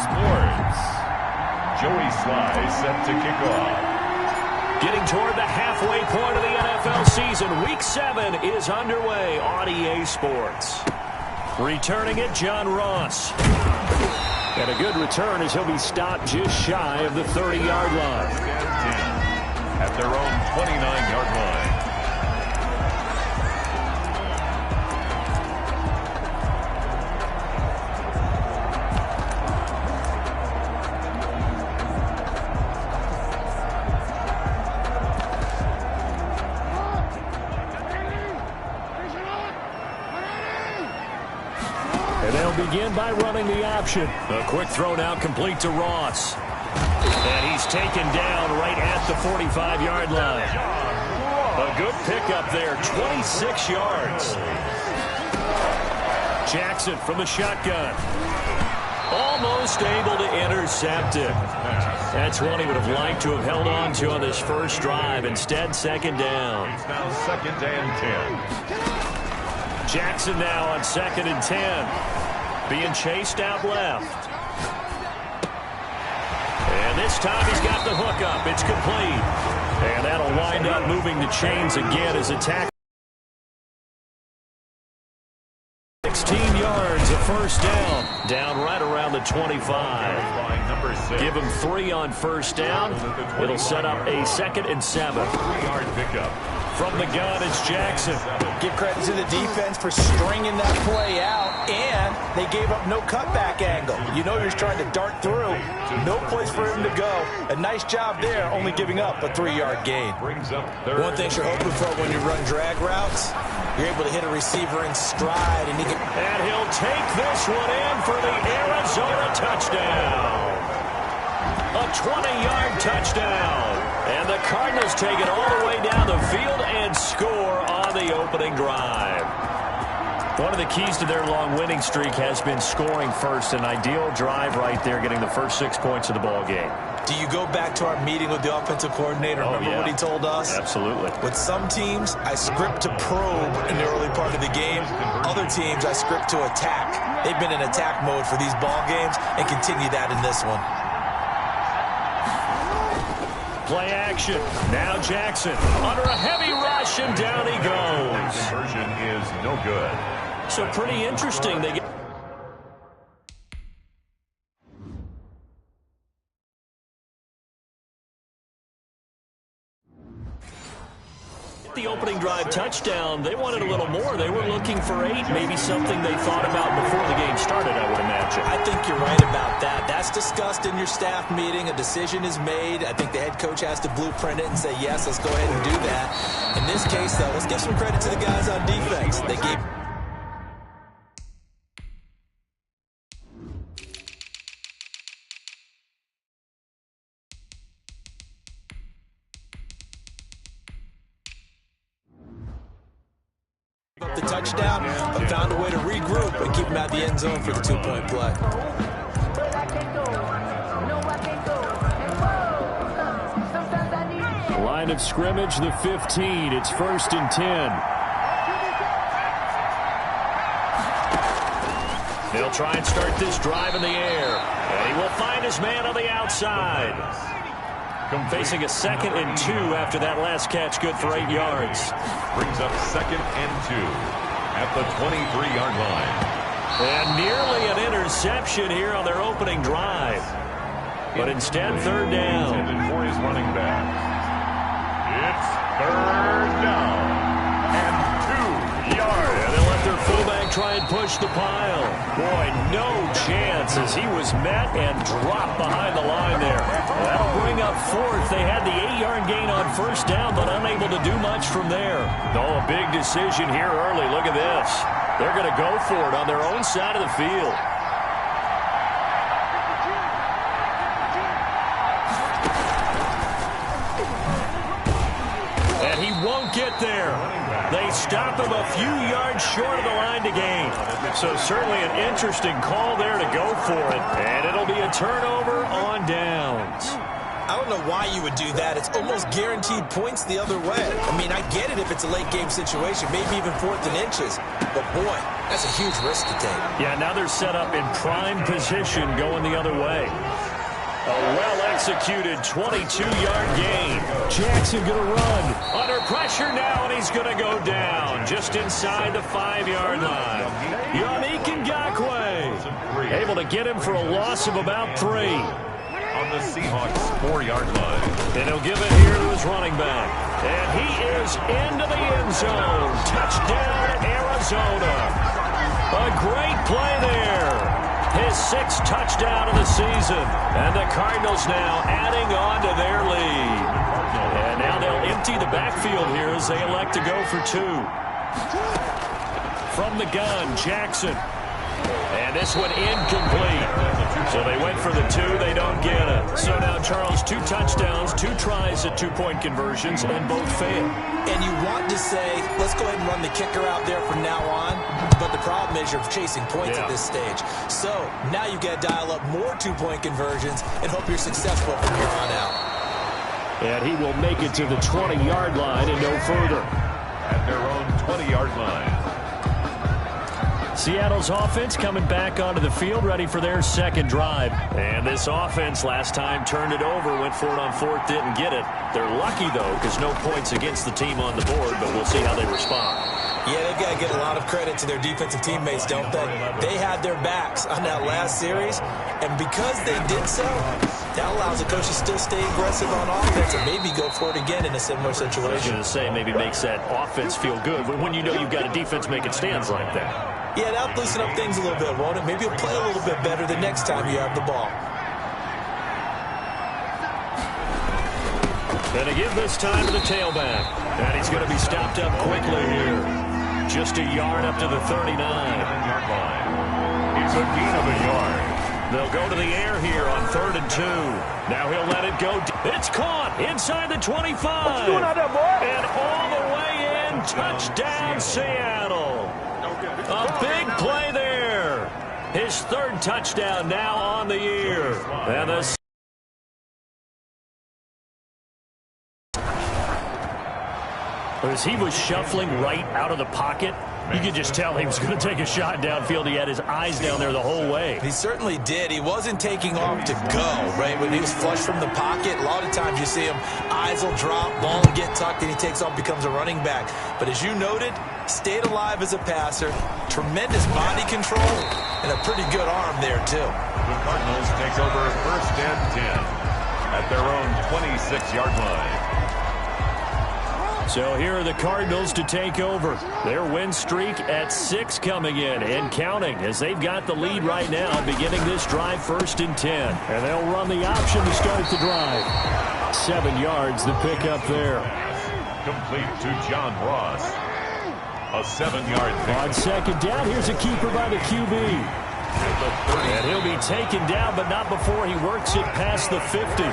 Sports. Joey Sly set to kick off. Getting toward the halfway point of the NFL season. Week 7 is underway on EA Sports. Returning it, John Ross. And a good return as he'll be stopped just shy of the 30-yard line. At their own 29-yard line. Begin by running the option. A quick throw now complete to Ross. And he's taken down right at the 45-yard line. A good pickup there, 26 yards. Jackson from the shotgun. Almost able to intercept it. That's one he would have liked to have held on to on this first drive. Instead, second down. It's now 2nd and 10. Jackson now on 2nd and 10. Being chased out left. And this time he's got the hook up. It's complete. And that'll wind up moving the chains again as attack. 16 yards, a first down. Down right around the 25. Give him 3 on first down. It'll set up a 2nd and 7. 3-yard pickup. From the gun, it's Jackson. Give credit to the defense for stringing that play out, and they gave up no cutback angle. You know he was trying to dart through. No place for him to go. A nice job there, only giving up a 3-yard gain. One thing you're hoping for when you run drag routes, you're able to hit a receiver in stride, and he'll take this one in for the Arizona touchdown. A 20-yard touchdown. And the Cardinals take it all the way down the field and score on the opening drive. One of the keys to their long winning streak has been scoring first. An ideal drive right there, getting the first 6 points of the ball game. Do you go back to our meeting with the offensive coordinator? Remember what he told us? Absolutely. With some teams, I script to probe in the early part of the game. Other teams, I script to attack. They've been in attack mode for these ball games and continue that in this one. Play action. Now Jackson under a heavy rush, and down he goes. Conversion is no good. So pretty interesting. They get the opening drive touchdown. They wanted a little more. They were looking for 8, maybe something they thought about before the game started, I would imagine. I think you're right about that. That's discussed in your staff meeting. A decision is made. I think the head coach has to blueprint it and say, yes, let's go ahead and do that. In this case, though, let's give some credit to the guys on defense. They gave... the touchdown, but found a way to regroup and keep him out of the end zone for the 2-point play. Line of scrimmage, the 15. It's 1st and 10. They'll try and start this drive in the air. And he will find his man on the outside. Facing a 2nd and 2 after that last catch, good for 8 yards. Brings up 2nd and 2 at the 23-yard line. And nearly an interception here on their opening drive. But instead, 3rd down. Intended for his running back. It's 3rd down and 2 yards. And they'll let their fullback try and push the pile. Boy, no chance as he was met and dropped behind the line there. That'll bring up 4th. They had the 8-yard gain on 1st down, but unable to do much from there. Oh, a big decision here early. Look at this. They're going to go for it on their own side of the field. And he won't get there. They stop him a few yards short of the line to gain. So certainly an interesting call there to go for it. And it'll be a turnover on downs. I would know why you would do that. It's almost guaranteed points the other way. I mean, I get it if it's a late-game situation, maybe even 4th and inches. But, boy, that's a huge risk to take. Yeah, now they're set up in prime position going the other way. A well-executed 22-yard gain. Jackson going to run. Under pressure now, and he's going to go down just inside the 5-yard line. Yannick Ngakoue able to get him for a loss of about 3. On the Seahawks 4-yard line. And he'll give it here to his running back. And he is into the end zone. Touchdown, Arizona. A great play there. His 6th touchdown of the season. And the Cardinals now adding on to their lead. And now they'll empty the backfield here as they elect to go for 2. From the gun, Jackson. And this one incomplete. So they went for the 2. They don't get it. So now, Charles, 2 touchdowns, 2 tries at 2-point conversions, and both fail. And you want to say, let's go ahead and run the kicker out there from now on. But the problem is you're chasing points at this stage. So now you got to dial up more 2-point conversions and hope you're successful from here on out. And he will make it to the 20-yard line and no further. At their own 20-yard line. Seattle's offense coming back onto the field, ready for their 2nd drive. And this offense last time turned it over, went for it on 4th, didn't get it. They're lucky, though, because no points against the team on the board, but we'll see how they respond. Yeah, they've got to get a lot of credit to their defensive teammates, don't they? They had their backs on that last series, and because they did so, that allows the coach to still stay aggressive on offense and maybe go for it again in a similar situation. I was going to say, maybe makes that offense feel good when you know you've got a defense making stands like that. Yeah, that'll loosen up things a little bit, won't it? Maybe you'll play a little bit better the next time you have the ball. And to give this time to the tailback. And he's going to be stopped up quickly here. Just a yard up to the 39-yard line. It's a gain of a yard. They'll go to the air here on 3rd and 2. Now he'll let it go. It's caught inside the 25. What's going on there, boy? And all the way in. Touchdown, Seattle. A big play there. His 3rd touchdown now on the year. And the as he was shuffling right out of the pocket, you could just tell he was going to take a shot downfield. He had his eyes down there the whole way. He certainly did. He wasn't taking off to go, right? When he was flush from the pocket, a lot of times you see him, eyes will drop, ball will get tucked, and he takes off, becomes a running back. But as you noted, stayed alive as a passer, tremendous body control, and a pretty good arm there, too. The Cardinals take over 1st and 10 at their own 26-yard line. So here are the Cardinals to take over. Their win streak at 6 coming in and counting as they've got the lead right now beginning this drive 1st and 10. And they'll run the option to start the drive. 7 yards the pickup there. Complete to John Ross. A 7-yard pick. On 2nd down, here's a keeper by the QB. And he'll be taken down, but not before he works it past the 50.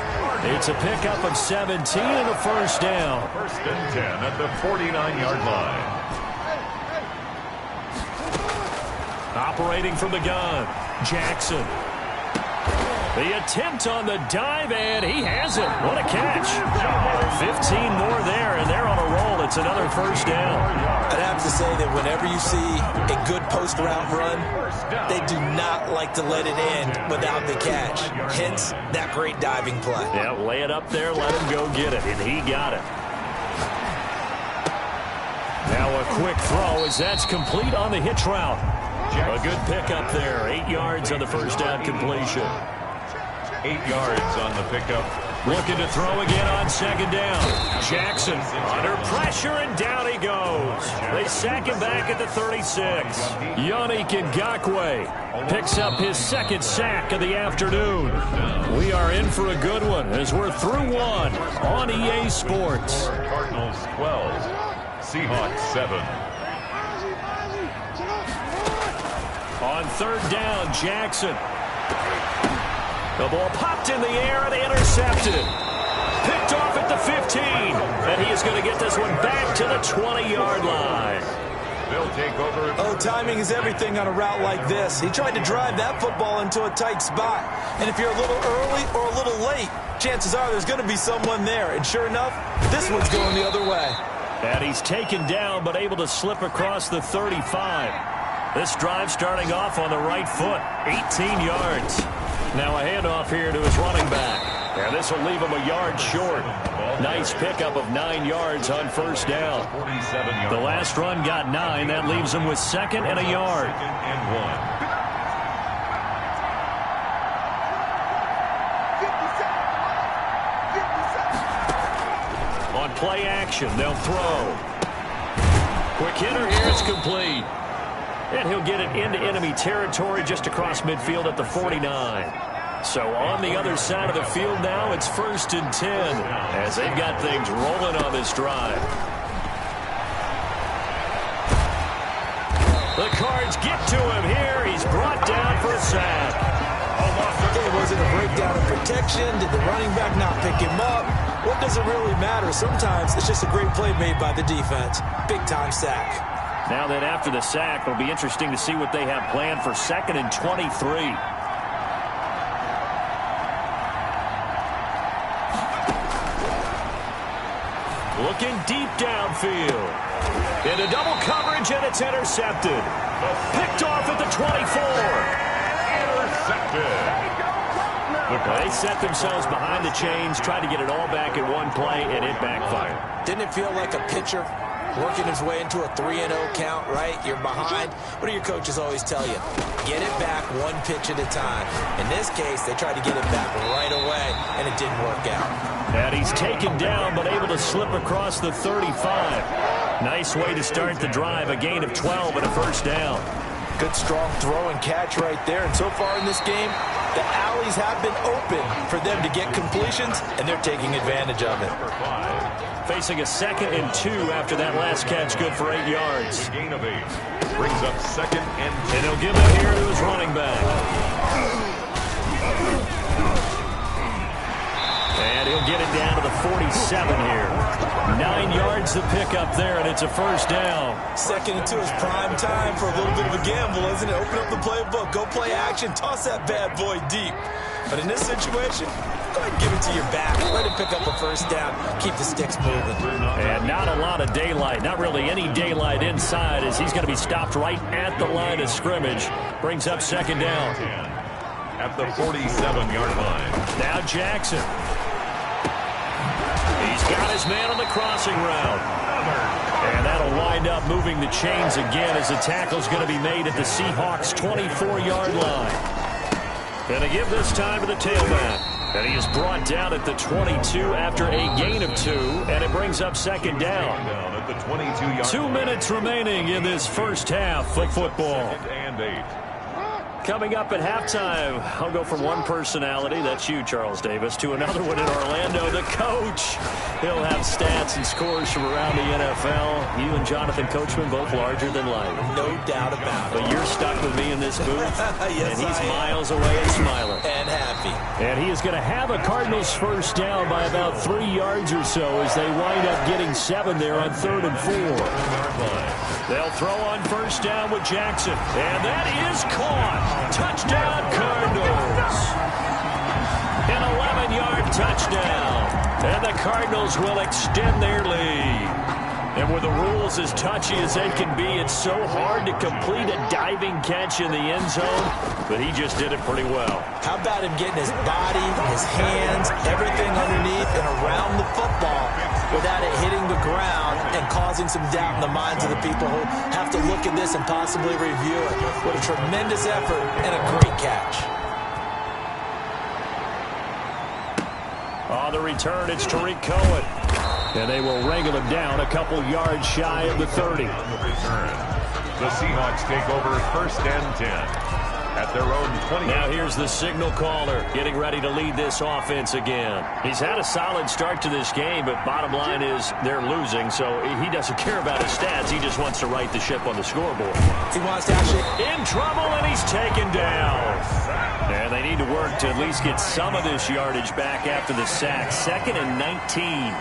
It's a pickup of 17 and a 1st down. 1st and 10 at the 49-yard line. Operating from the gun, Jackson. The attempt on the dive, and he has it. What a catch. 15 more there, and they're on a roll. It's another 1st down. I'd have to say that whenever you see a good post-route run, they do not like to let it in without the catch. Hence, that great diving play. Yeah, lay it up there, let him go get it, and he got it. Now a quick throw as that's complete on the hitch route. A good pickup there. 8 yards on the 1st down completion. 8 yards on the pickup. Looking to throw again on 2nd down. Jackson under pressure, and down he goes. They sack him back at the 36. Yannick Ngakoue picks up his 2nd sack of the afternoon. We are in for a good one as we're through 1 on EA Sports. Cardinals 12, Seahawks 7. On 3rd down, Jackson. The ball popped in the air and intercepted. Picked off at the 15. And he is going to get this one back to the 20-yard line. They'll take over. Oh, timing is everything on a route like this. He tried to drive that football into a tight spot. And if you're a little early or a little late, chances are there's going to be someone there. And sure enough, this one's going the other way. And he's taken down but able to slip across the 35. This drive starting off on the right foot, 18 yards. Now a handoff here to his running back. And this will leave him a yard short. Nice pickup of 9 yards on first down. The last run got 9. That leaves him with 2nd and a yard. On play action, they'll throw. Quick hitter here, it's complete. And he'll get it into enemy territory just across midfield at the 49. So on the other side of the field now, it's 1st and 10 as they've got things rolling on this drive. The Cards get to him here. He's brought down for a sack. It wasn't a breakdown of protection. Did the running back not pick him up? What does it really matter? Sometimes it's just a great play made by the defense. Big-time sack. Now that after the sack, it'll be interesting to see what they have planned for 2nd and 23. Looking deep downfield. Into double coverage, and it's intercepted. Picked off at the 24. Intercepted. They set themselves behind the chains, tried to get it all back in one play, and it backfired. Didn't it feel like a pitcher working his way into a 3-0 count, right? You're behind. What do your coaches always tell you? Get it back one pitch at a time. In this case, they tried to get it back right away, and it didn't work out. And he's taken down, but able to slip across the 35. Nice way to start the drive, a gain of 12 and a first down. Good, strong throw and catch right there. And so far in this game, the alleys have been open for them to get completions, and they're taking advantage of it. Facing a 2nd and 2 after that last catch, good for 8 yards. Gain of 8. Brings up 2nd and 10. And he'll give it here to his running back. And he'll get it down to the 47 here. 9 yards to pick up there, and it's a first down. 2nd and 2 is prime time for a little bit of a gamble, isn't it? Open up the playbook, go play action, toss that bad boy deep. But in this situation, go ahead and give it to your back. Let him pick up a first down. Keep the sticks moving. And not a lot of daylight, not really any daylight inside, as he's going to be stopped right at the line of scrimmage. Brings up 2nd down. At the 47-yard line. Now Jackson. He's got his man on the crossing route. And that'll wind up moving the chains again as the tackle's going to be made at the Seahawks' 24-yard line. And they give this time to the tailback. And he is brought down at the 22 after a gain of 2, and it brings up 2nd down. At the 22-yard 2 minutes remaining in this first half of football. 2nd and 8. Coming up at halftime, I'll go from one personality, that's you, Charles Davis, to another one in Orlando, the coach. He'll have stats and scores from around the NFL. You and Jonathan Coachman both larger than life. No doubt about it. But you're stuck with me in this booth, Yes, and he's I am. miles away and smiling. And happy. And he is going to have a Cardinals first down by about 3 yards or so as they wind up getting 7 there on 3rd and 4. They'll throw on first down with Jackson. And that is caught. Touchdown, Cardinals. An 11-yard touchdown. And the Cardinals will extend their lead. And with the rules as touchy as they can be, it's so hard to complete a diving catch in the end zone, but he just did it pretty well. How about him getting his body, his hands, everything underneath and around the football without it hitting the ground and causing some doubt in the minds of the people who have to look at this and possibly review it. What a tremendous effort and a great catch. On the return, it's Tariq Cohen. And they will wrangle him down a couple yards shy of the 30. The Seahawks take over 1st and 10 at their own 20. Now here's the signal caller getting ready to lead this offense again. He's had a solid start to this game, but bottom line is they're losing, so he doesn't care about his stats. He just wants to right the ship on the scoreboard. He wants to actually... In trouble, and he's taken down. And they need to work to at least get some of this yardage back after the sack. 2nd and 19.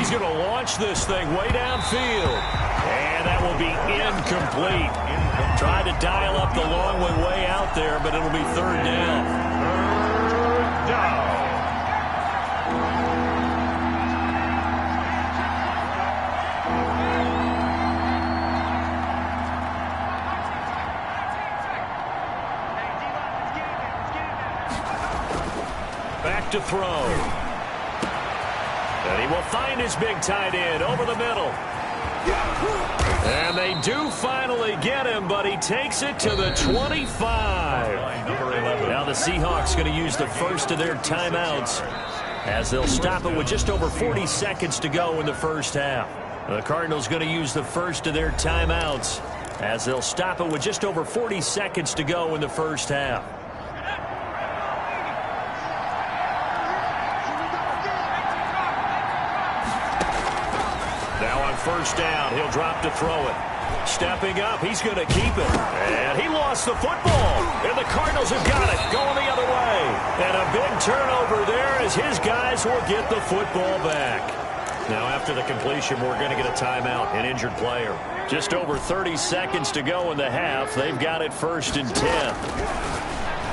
He's going to launch this thing way downfield. And that will be incomplete. Tried to dial up the long way out there, but it'll be third down. Third down. Back to throw. And he will find his big tight end over the middle. And they do finally get him, but he takes it to the 25. Now the Seahawks going to use the first of their timeouts as they'll stop it with just over 40 seconds to go in the first half. The Cardinals going to use the first of their timeouts as they'll stop it with just over 40 seconds to go in the first half. Now on first down, he'll drop to throw it. Stepping up, he's going to keep it. And he lost the football. And the Cardinals have got it, going the other way. And a big turnover there as his guys will get the football back. Now after the completion, we're going to get a timeout, an injured player. Just over 30 seconds to go in the half. They've got it first and 10.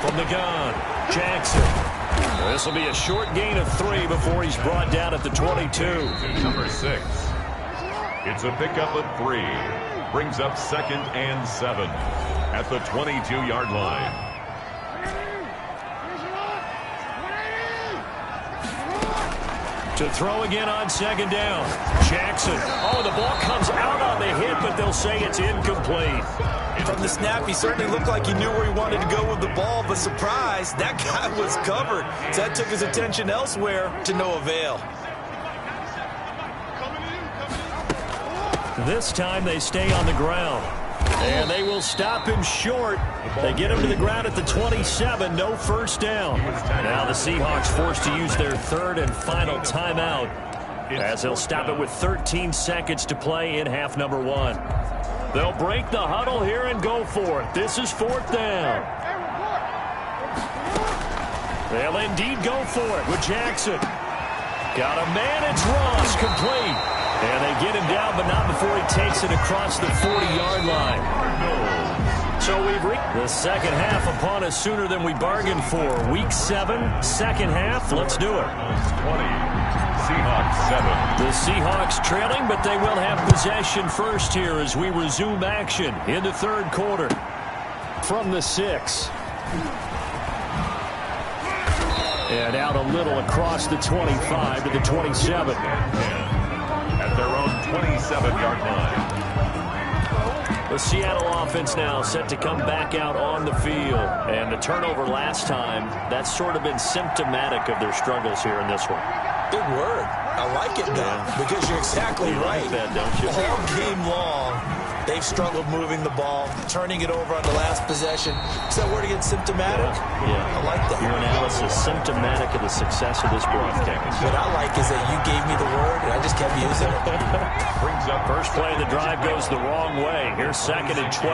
From the gun, Jackson. This will be a short gain of 3 before he's brought down at the 22. Number 6. It's a pickup of 3. Brings up second and 7 at the 22-yard line. To throw again on second down. Jackson. Oh, the ball comes out on the hit, but they'll say it's incomplete. From the snap, he certainly looked like he knew where he wanted to go with the ball, but surprise, that guy was covered. So that took his attention elsewhere to no avail. This time they stay on the ground. And they will stop him short. They get him to the ground at the 27. No first down. Now the Seahawks forced to use their third and final timeout as they'll stop it with 13 seconds to play in half number 1. They'll break the huddle here and go for it. This is fourth down. They'll indeed go for it with Jackson. Got a man, it's Ross, complete. And they get him down, but not before he takes it across the 40-yard line. So we've reached the second half upon us sooner than we bargained for. Week 7, second half. Let's do it. 20. Seahawks 7. The Seahawks trailing, but they will have possession first here as we resume action in the third quarter. From the 6. And out a little across the 25 to the 27. At their own 27-yard line. The Seattle offense now set to come back out on the field. And the turnover last time, that's sort of been symptomatic of their struggles here in this one. Good word. I like it, though, because you're exactly right. Like that, don't you? All game long, they've struggled moving the ball, turning it over on the last possession. Is that word again, symptomatic? Yeah. I like that. Your analysis symptomatic of the success of this broadcast. What I like is that you gave me the word, and I just kept using it. Brings up First play of the drive goes the wrong way. Here's second and 12.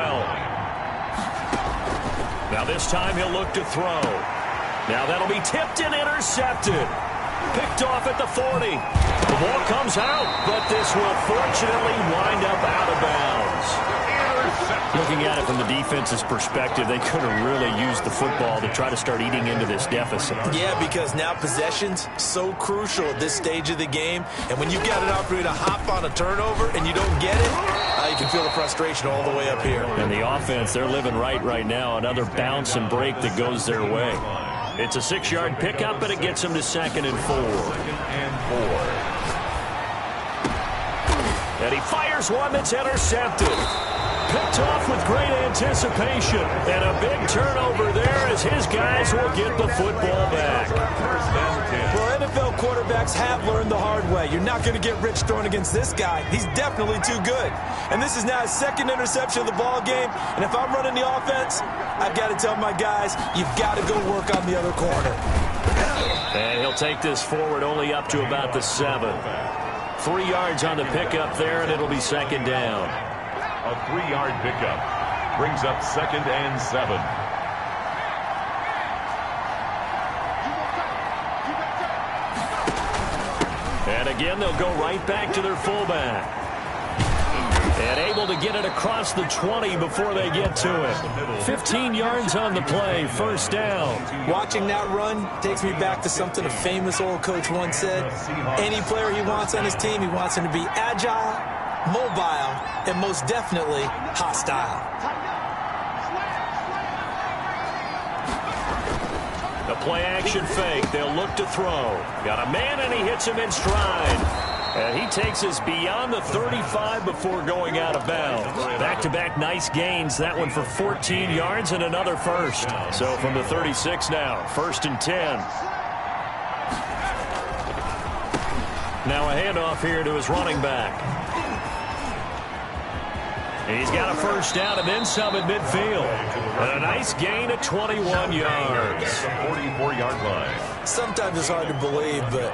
Now this time he'll look to throw. Now that'll be tipped and intercepted. Picked off at the 40. The ball comes out, but this will fortunately wind up out of bounds. Looking at it from the defense's perspective, they could have really used the football to try to start eating into this deficit. Yeah, because now possession's so crucial at this stage of the game. And when you've got an opportunity to hop on a turnover and you don't get it, you can feel the frustration all the way up here. And the offense, they're living right now. Another bounce and break that goes their way. It's a 6-yard pickup, but it gets them to second and 4. And he fires one that's intercepted. Picked off with great anticipation. And a big turnover there as his guys will get the football back. Well, NFL quarterbacks have learned the hard way. You're not going to get rich throwing against this guy. He's definitely too good. And this is now his second interception of the ball game. And if I'm running the offense, I've got to tell my guys, you've got to go work on the other corner. And he'll take this forward only up to about the 7. 3 yards on the pickup there, and it'll be second down. A 3-yard pickup. Brings up second and 7. And And again, they'll go right back to their fullback. And able to get it across the 20 before they get to it. 15 yards on the play, first down. Watching that run takes me back to something a famous old coach once said. Any player he wants on his team, he wants him to be agile, mobile, and most definitely hostile. The play-action fake. They'll look to throw. Got a man, and he hits him in stride. And he takes us beyond the 35 before going out of bounds. Back-to-back nice gains. That one for 14 yards and another first. So from the 36 now, 1st and 10. Now a handoff here to his running back. He's got a first down and then some at midfield. And a nice gain of 21 yards. 44-yard line. Sometimes it's hard to believe, but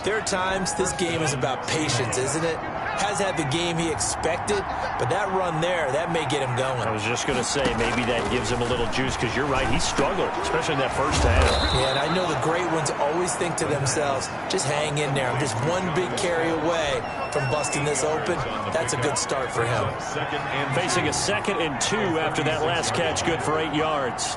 there are times this game is about patience, isn't it? Has had the game he expected, but that run there, that may get him going. I was just going to say, maybe that gives him a little juice, because you're right, he struggled, especially in that first half. Yeah, and I know the great ones always think to themselves, just hang in there. I'm just one big carry away from busting this open. That's a good start for him. Facing a 2nd and 2 after that last catch, good for 8 yards.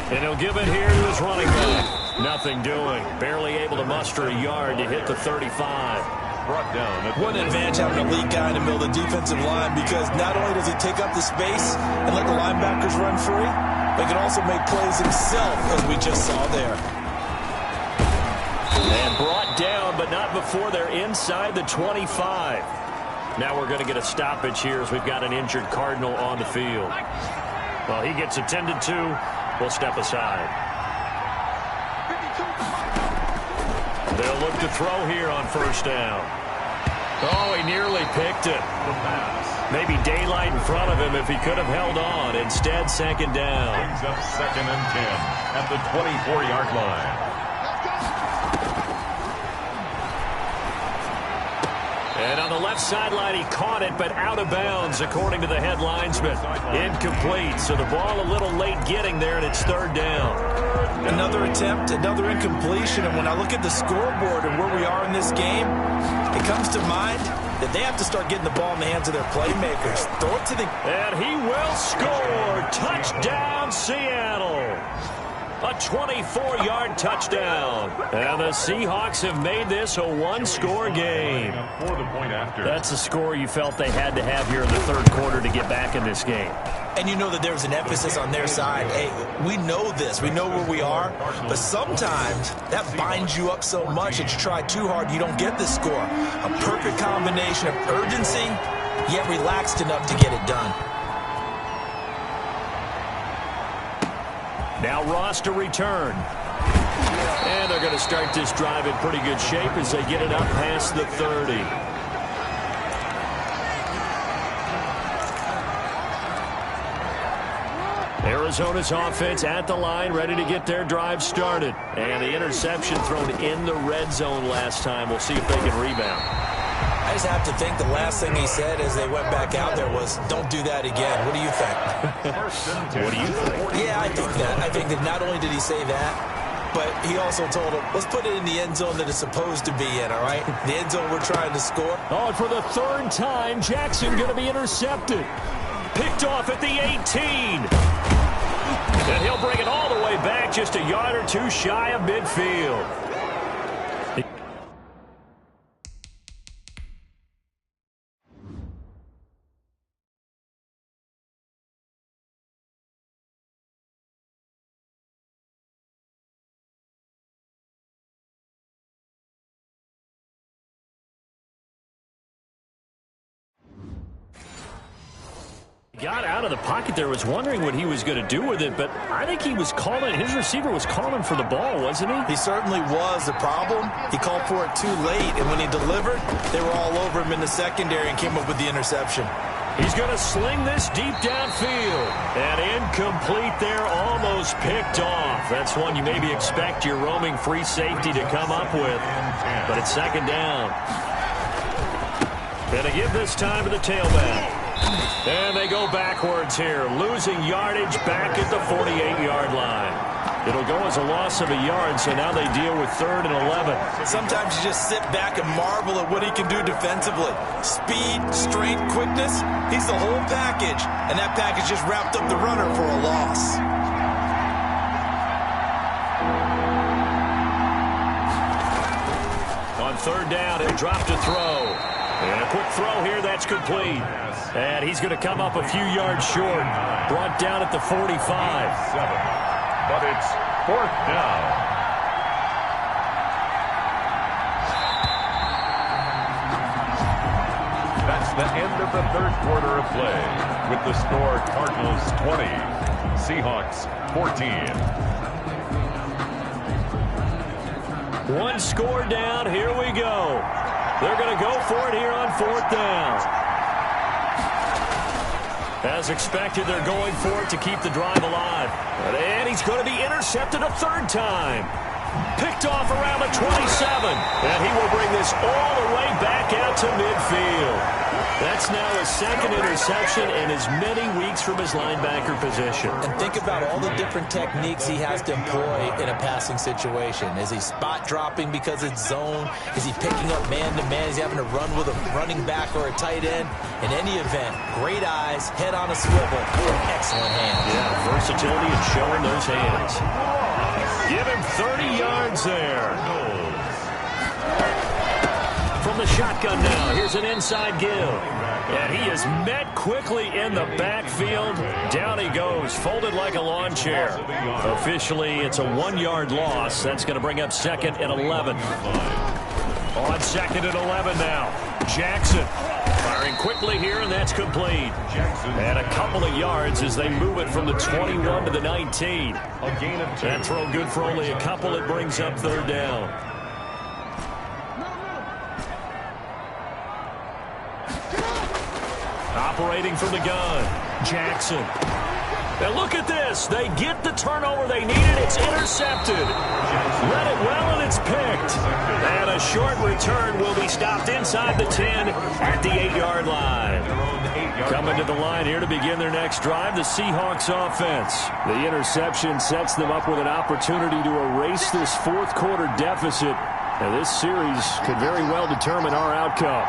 And he'll give it here to his running back. Nothing doing. Barely able to muster a yard to hit the 35. Brought down. What an advantage having a lead guy in the middle of the defensive line, because not only does he take up the space and let the linebackers run free, but he can also make plays himself, as we just saw there. And brought down, but not before they're inside the 25. Now we're going to get a stoppage here as we've got an injured Cardinal on the field. Well, he gets attended to. We'll step aside. They'll look to throw here on first down. Oh, he nearly picked it. Maybe daylight in front of him if he could have held on. Instead, 2nd down. Brings up 2nd and 10 at the 24-yard line. And on the left sideline, he caught it, but out of bounds, according to the head linesman. Incomplete, so the ball a little late getting there, and it's 3rd down. Another attempt, another incompletion, and when I look at the scoreboard and where we are in this game, it comes to mind that they have to start getting the ball in the hands of their playmakers. Throw it to the... And he will score. Touchdown, Seattle. A 24-yard touchdown. And the Seahawks have made this a one-score game. That's a score you felt they had to have here in the 3rd quarter to get back in this game. And you know that there's an emphasis on their side. Hey, we know this. We know where we are. But sometimes that binds you up so much that you try too hard, you don't get the score. A perfect combination of urgency, yet relaxed enough to get it done. Now Ross to return. And they're going to start this drive in pretty good shape as they get it up past the 30. Arizona's offense at the line, ready to get their drive started. And the interception thrown in the red zone last time. We'll see if they can rebound. I just have to think the last thing he said as they went back out there was, don't do that again. What do you think? What do you think? Yeah, I think that. I think that not only did he say that, but he also told him, let's put it in the end zone that it's supposed to be in, all right? The end zone we're trying to score. Oh, and for the 3rd time, Jackson going to be intercepted. Picked off at the 18. And he'll bring it all the way back just a yard or two shy of midfield. Got out of the pocket there, was wondering what he was going to do with it, but I think he was calling, his receiver was calling for the ball, wasn't he? He certainly was. The problem, he called for it too late, and when he delivered, they were all over him in the secondary and came up with the interception. He's going to sling this deep downfield. And incomplete there, almost picked off. That's one you maybe expect your roaming free safety to come up with, but it's second down. Going to give this time to the tailback. And they go backwards here, losing yardage back at the 48-yard line. It'll go as a loss of a yard, so now they deal with 3rd and 11. Sometimes you just sit back and marvel at what he can do defensively. Speed, strength, quickness, he's the whole package. And that package just wrapped up the runner for a loss. On 3rd down, he'll drop to throw. And a quick throw here, that's complete. And he's going to come up a few yards short. Brought down at the 45. But it's 4th down. That's the end of the 3rd quarter of play. With the score, Cardinals 20, Seahawks 14. One score down, here we go. They're going to go for it here on 4th down. As expected, they're going for it to keep the drive alive. And he's going to be intercepted a 3rd time. Picked off around the 27. And he will bring this all the way back out to midfield. That's now his 2nd interception in as many weeks from his linebacker position. And think about all the different techniques he has to employ in a passing situation. Is he spot dropping because it's zone? Is he picking up man-to-man? Is he having to run with a running back or a tight end? In any event, great eyes, head on a swivel, and excellent hands. Yeah, versatility and showing those hands. Give him 30 yards there. From the shotgun now, here's an inside give. And he is met quickly in the backfield. Down he goes, folded like a lawn chair. Officially, it's a 1-yard loss. That's going to bring up 2nd and 11. On 2nd and 11 now. Jackson firing quickly here, and that's complete. And a couple of yards as they move it from the 21 to the 19. That throw good for only a couple. It brings up 3rd down. Operating from the gun, Jackson. Now look at this. They get the turnover they needed. It's intercepted. Read it well, and it's picked. And a short return will be stopped inside the 10 at the 8-yard line. Coming to the line here to begin their next drive, the Seahawks offense. The interception sets them up with an opportunity to erase this 4th quarter deficit. And this series could very well determine our outcome.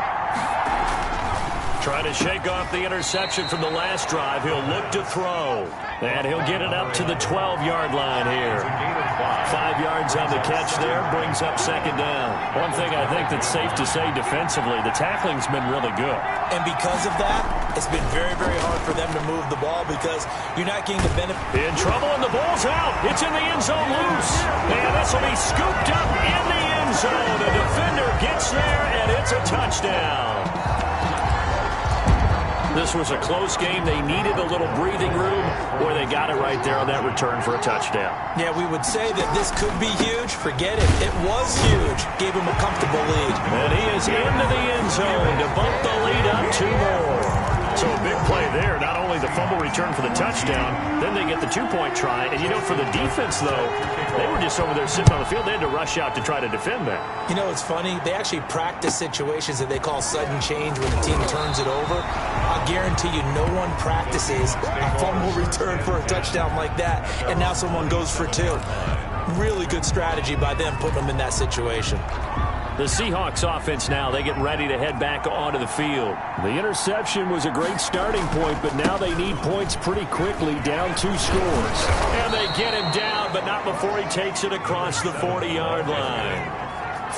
Trying to shake off the interception from the last drive. He'll look to throw. And he'll get it up to the 12-yard line here. 5 yards on the catch there. Brings up 2nd down. One thing I think that's safe to say defensively, the tackling's been really good. And because of that, it's been very, very hard for them to move the ball because you're not getting the benefit. In trouble, and the ball's out. It's in the end zone loose. And this will be scooped up in the end zone. The defender gets there, and it's a touchdown. This was a close game. They needed a little breathing room, where they got it right there on that return for a touchdown. Yeah, we would say that this could be huge. Forget it. It was huge. Gave him a comfortable lead. And he is into the end zone to bump the lead up 2 more. So a big play there. Not only the fumble return for the touchdown, then they get the 2-point try. And, you know, for the defense, though, they were just over there sitting on the field. They had to rush out to try to defend that. You know, it's funny. They actually practice situations that they call sudden change when the team turns it over. I guarantee you no one practices a fumble return for a touchdown like that, and now someone goes for 2. Really good strategy by them putting them in that situation. The Seahawks offense now, they get ready to head back onto the field. The interception was a great starting point, but now they need points pretty quickly, down 2 scores. And they get him down, but not before he takes it across the 40-yard line.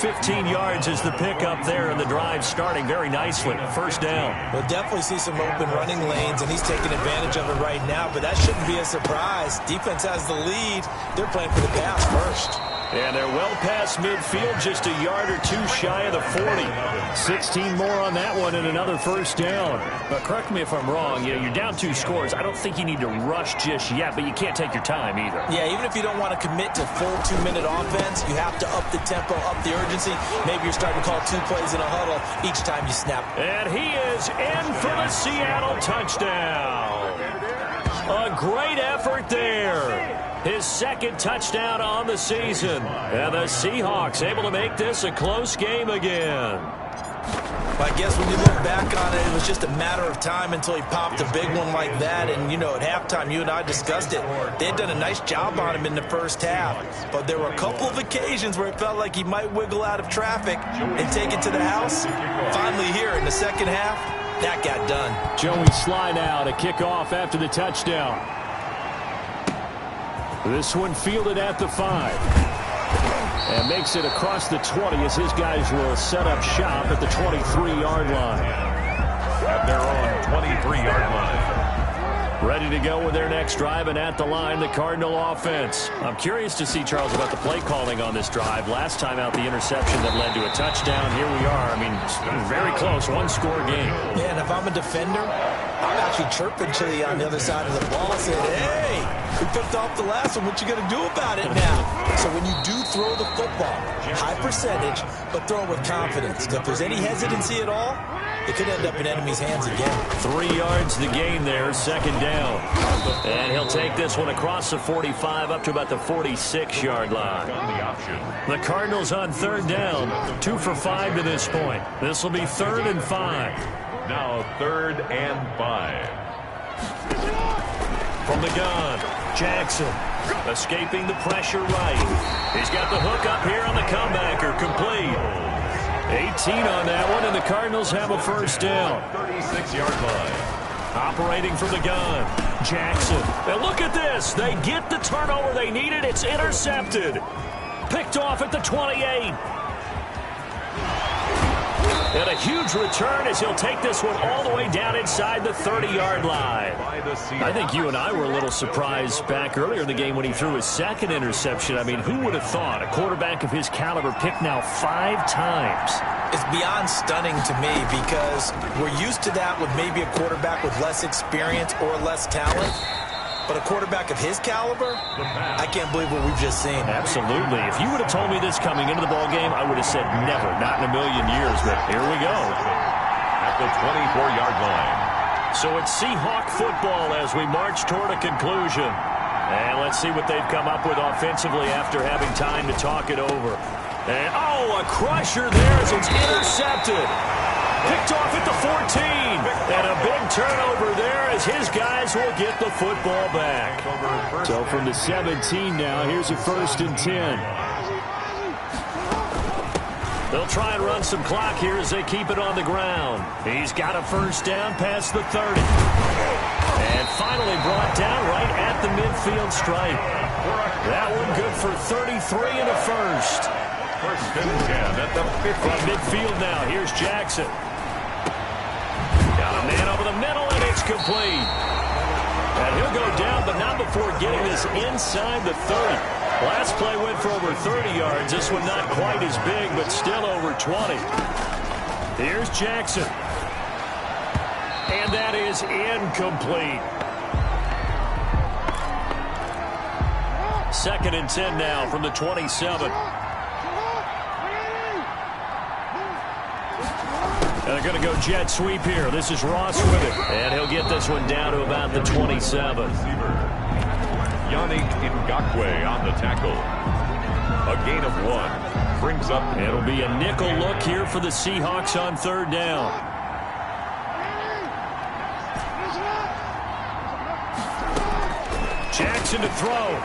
15 yards is the pickup there, and the drive starting very nicely. 1st down. We'll definitely see some open running lanes, and he's taking advantage of it right now, but that shouldn't be a surprise. Defense has the lead. They're playing for the pass first. And they're well past midfield, just a yard or two shy of the 40. 16 more on that one and another first down. But correct me if I'm wrong, you're down 2 scores. I don't think you need to rush just yet, but you can't take your time either. Yeah, even if you don't want to commit to full 2-minute offense, you have to up the tempo, up the urgency. Maybe you're starting to call 2 plays in a huddle each time you snap. And he is in for the Seattle touchdown. A great effort there. His second touchdown on the season. And the Seahawks able to make this a close game again. I guess when you look back on it, it was just a matter of time until he popped a big one like that. And, at halftime, you and I discussed it. They had done a nice job on him in the first half. But there were a couple of occasions where it felt like he might wiggle out of traffic and take it to the house. Finally here in the second half, that got done. Joey Sly now to kick off after the touchdown. This one fielded at the 5. And makes it across the 20 as his guys will set up shop at the 23-yard line. At their own 23-yard line. Ready to go with their next drive, and at the line, the Cardinal offense. I'm curious to see, Charles, about the play calling on this drive. Last time out, the interception that led to a touchdown. Here we are. I mean, very close, one-score game. Yeah, and if I'm a defender, I'm actually chirping to you on the other side of the ball, saying, hey, we picked off the last one. What you going to do about it now? So when you do throw the football, high percentage, but throw it with confidence. If there's any hesitancy at all, it could end up in enemy's hands again. 3 yards the gain there, second down. And he'll take this one across the 45 up to about the 46-yard line. The Cardinals on third down, 2 for 5 to this point. This will be 3rd and 5. Now 3rd and 5. From the gun, Jackson escaping the pressure right. He's got the hook up here on the comebacker, complete. 18 on that one, and the Cardinals have a first down. 36-yard line. Operating from the gun, Jackson. Now look at this. They get the turnover they needed. It's intercepted. Picked off at the 28. And a huge return as he'll take this one all the way down inside the 30-yard line. I think you and I were a little surprised back earlier in the game when he threw his second interception. I mean, who would have thought a quarterback of his caliber picked now 5 times? It's beyond stunning to me because we're used to that with maybe a quarterback with less experience or less talent. But a quarterback of his caliber, I can't believe what we've just seen. Absolutely. If you would have told me this coming into the ball game, I would have said never, not in a million years. But here we go. At the 24-yard line. So it's Seahawk football as we march toward a conclusion. And let's see what they've come up with offensively after having time to talk it over. And, a crusher there as it's intercepted. Picked off at the 14. And a big turnover there as his guys will get the football back. So from the 17 now, here's a 1st and 10. They'll try and run some clock here as they keep it on the ground. He's got a first down past the 30. And finally brought down right at the midfield stripe. That one good for 33 and a first. 1st and 10 at the 50. From midfield now, here's Jackson. Got a man over the middle, and it's complete. And he'll go down, but not before getting this inside the 30. Last play went for over 30 yards. This one not quite as big, but still over 20. Here's Jackson. And that is incomplete. 2nd and 10 now from the 27. And they're going to go jet sweep here. This is Ross with it. And he'll get this one down to about the 27. Yannick Ngakoue on the tackle. A gain of 1. Brings up. It'll be a nickel look here for the Seahawks on 3rd down. Jackson to throw.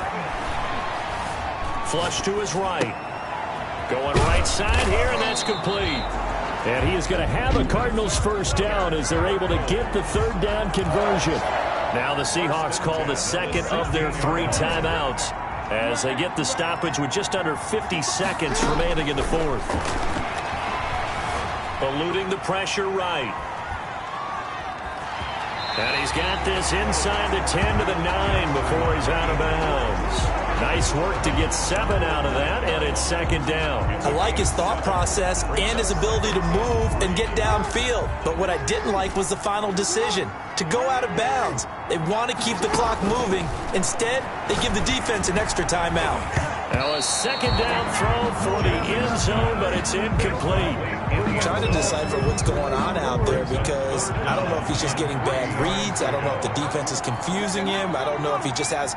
Flush to his right. Going right side here, and that's complete. And he is going to have a Cardinals first down as they're able to get the 3rd down conversion. Now the Seahawks call the 2nd of their 3 timeouts as they get the stoppage with just under 50 seconds remaining in the 4th. Eluding the pressure right. And he's got this inside the 10 to the 9 before he's out of bounds. Nice work to get 7 out of that, and it's second down. I like his thought process and his ability to move and get downfield. But what I didn't like was the final decision, to go out of bounds. They want to keep the clock moving. Instead, they give the defense an extra timeout. Now a second down throw for the end zone, but it's incomplete. I'm trying to decipher what's going on out there because I don't know if he's just getting bad reads. I don't know if the defense is confusing him. I don't know if he just has,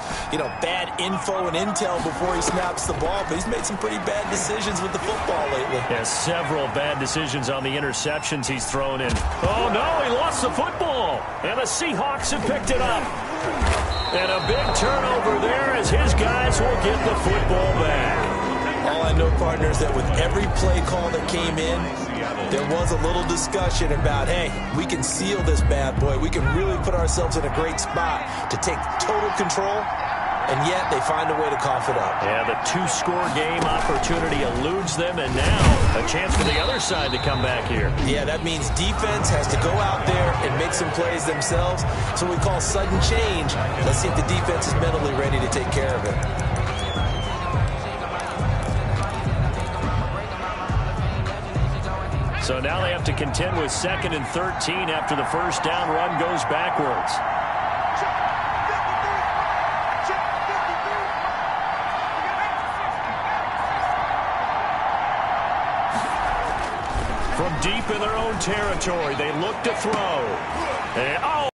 bad info and intel before he snaps the ball. But he's made some pretty bad decisions with the football lately. Yeah, several bad decisions on the interceptions he's thrown in. Oh, no, he lost the football. And the Seahawks have picked it up. And a big turnover there as his guys will get the football back. All I know, partner, is that with every play call that came in, there was a little discussion about, hey, we can seal this bad boy. We can really put ourselves in a great spot to take total control, and yet they find a way to cough it up. Yeah, the 2-score game opportunity eludes them, and now a chance for the other side to come back here. Yeah, that means defense has to go out there and make some plays themselves. So we call sudden change. Let's see if the defense is mentally ready to take care of it. So now they have to contend with 2nd and 13 after the first down run goes backwards. From deep in their own territory, they look to throw. And,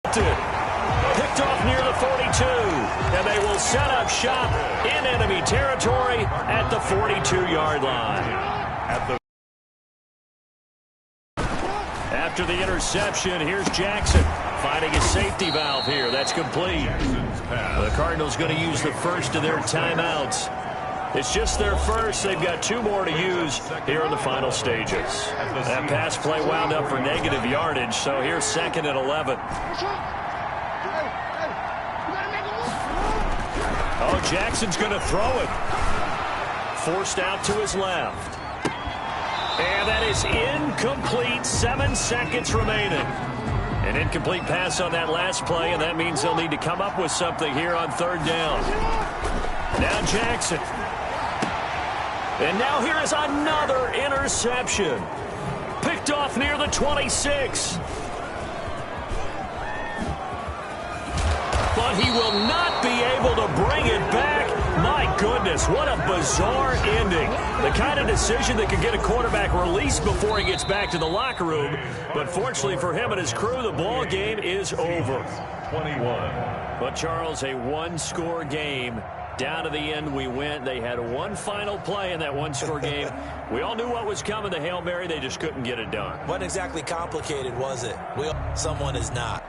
picked off near the 42. And they will set up shop in enemy territory at the 42-yard line. After the interception, here's Jackson finding a safety valve here. That's complete. The Cardinals going to use the first of their timeouts. It's just their first. They've got 2 more to use here in the final stages. That pass play wound up for negative yardage, so here's 2nd and 11. Oh, Jackson's going to throw it. Forced out to his left. And that is incomplete. 7 seconds remaining. An incomplete pass on that last play, and that means they'll need to come up with something here on 3rd down. Now Jackson. And now here is another interception. Picked off near the 26. But he will not be able to bring it back. My goodness, what a bizarre ending. The kind of decision that could get a quarterback released before he gets back to the locker room. But fortunately for him and his crew, the ball game is over. 21. But, Charles, a 1-score game. Down to the end we went. They had one final play in that 1-score game. We all knew what was coming, the Hail Mary. They just couldn't get it done. Wasn't exactly complicated, was it? Someone is not.